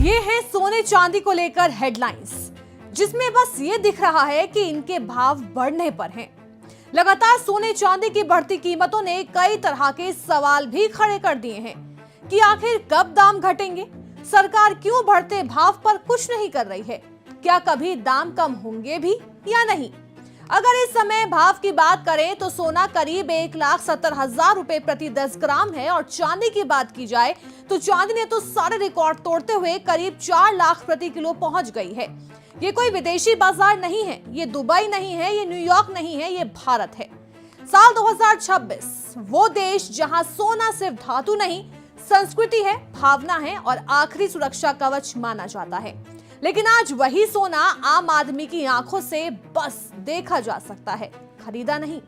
ये है सोने चांदी को लेकर हेडलाइंस, जिसमें बस ये दिख रहा है कि इनके भाव बढ़ने पर हैं। लगातार सोने चांदी की बढ़ती कीमतों ने कई तरह के सवाल भी खड़े कर दिए हैं कि आखिर कब दाम घटेंगे, सरकार क्यों बढ़ते भाव पर कुछ नहीं कर रही है, क्या कभी दाम कम होंगे भी या नहीं। अगर इस समय भाव की बात करें तो सोना करीब 1,70,000 रुपए प्रति 10 ग्राम है और चांदी की बात की जाए तो चांदी ने तो सारे रिकॉर्ड तोड़ते हुए करीब 4 लाख प्रति किलो पहुंच गई है। ये कोई विदेशी बाजार नहीं है, ये दुबई नहीं है, ये न्यूयॉर्क नहीं है, ये भारत है। साल 2026 वो देश जहां सोना सिर्फ धातु नहीं, संस्कृति है, भावना है और आखिरी सुरक्षा कवच माना जाता है। लेकिन आज वही सोना आम आदमी की आंखों से बस देखा जा सकता है, खरीदा नहीं।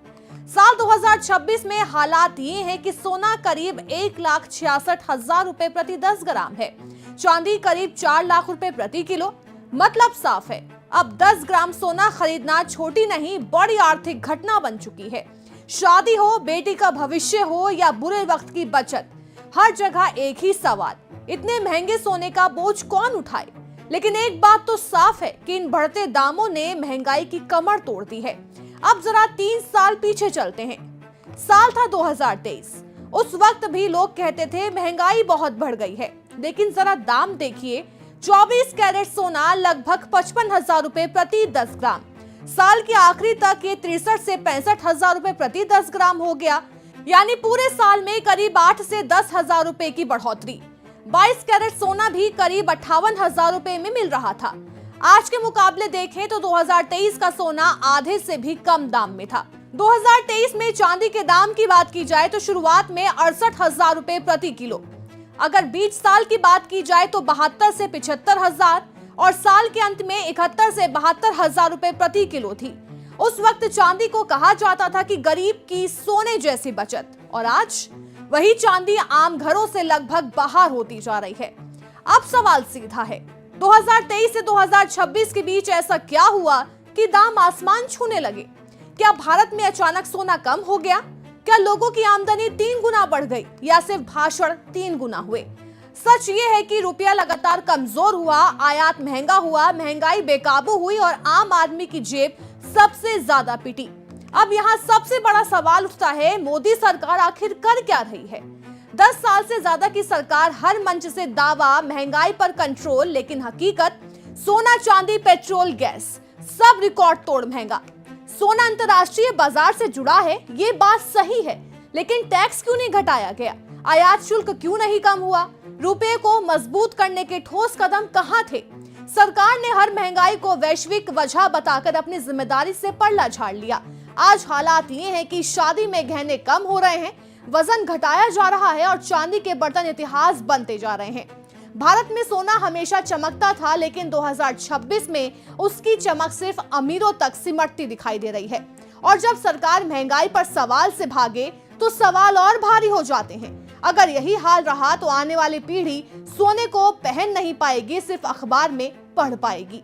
साल 2026 में हालात ये हैं कि सोना करीब 1,66,000 रुपए प्रति 10 ग्राम है, चांदी करीब 4 लाख रुपए प्रति किलो। मतलब साफ है, अब 10 ग्राम सोना खरीदना छोटी नहीं बड़ी आर्थिक घटना बन चुकी है। शादी हो, बेटी का भविष्य हो या बुरे वक्त की बचत, हर जगह एक ही सवाल, इतने महंगे सोने का बोझ कौन उठाए। लेकिन एक बात तो साफ है कि इन बढ़ते दामों ने महंगाई की कमर तोड़ दी है। अब जरा 3 साल पीछे चलते हैं। साल था 2023। उस वक्त भी लोग कहते थे महंगाई बहुत बढ़ गई है, लेकिन जरा दाम देखिए। 24 कैरेट सोना लगभग 55,000 रुपए प्रति 10 ग्राम। साल के आखिरी तक ये 63 से 65,000 रुपए प्रति 10 ग्राम हो गया, यानी पूरे साल में करीब 8 से 10,000 रुपए की बढ़ोतरी। 22 कैरेट सोना भी करीब 58,000 रुपए में मिल रहा था। आज के मुकाबले देखें तो 2023 का सोना आधे से भी कम दाम में था। 2023 में चांदी के दाम की बात की जाए तो शुरुआत में 68,000 रुपए प्रति किलो। अगर बीच साल की बात की जाए तो 72 से 75,000 और साल के अंत में 71 से 72,000 रुपए प्रति किलो थी। उस वक्त चांदी को कहा जाता था कि गरीब की सोने जैसी बचत, और आज वही चांदी आम घरों से लगभग बाहर होती जा रही है। अब सवाल सीधा है, 2023 से 2026 के बीच ऐसा क्या हुआ कि दाम आसमान छूने लगे? क्या भारत में अचानक सोना कम हो गया? क्या लोगों की आमदनी 3 गुना बढ़ गई या सिर्फ भाषण 3 गुना हुए? सच ये है कि रुपया लगातार कमजोर हुआ, आयात महंगा हुआ, महंगाई बेकाबू हुई और आम आदमी की जेब सबसे ज्यादा पिटी। अब यहाँ सबसे बड़ा सवाल उठता है, मोदी सरकार आखिर कर क्या रही है? 10 साल से ज्यादा की सरकार हर मंच से दावा महंगाई पर कंट्रोल, लेकिन हकीकत सोना, चांदी, पेट्रोल, गैस सब रिकॉर्ड तोड़ महंगा। सोना अंतर्राष्ट्रीय बाजार से जुड़ा है, ये बात सही है, लेकिन टैक्स क्यों नहीं घटाया गया? आयात शुल्क क्यों नहीं कम हुआ? रुपए को मजबूत करने के ठोस कदम कहां थे? सरकार ने हर महंगाई को वैश्विक वजह बताकर अपनी जिम्मेदारी से पल्ला झाड़ लिया। आज हालात ये हैं कि शादी में गहने कम हो रहे हैं, वजन घटाया जा रहा है और चांदी के बर्तन इतिहास बनते जा रहे हैं। भारत में सोना हमेशा चमकता था, लेकिन 2026 में उसकी चमक सिर्फ अमीरों तक सिमटती दिखाई दे रही है। और जब सरकार महंगाई पर सवाल से भागे तो सवाल और भारी हो जाते हैं। अगर यही हाल रहा तो आने वाली पीढ़ी सोने को पहन नहीं पाएगी, सिर्फ अखबार में पढ़ पाएगी।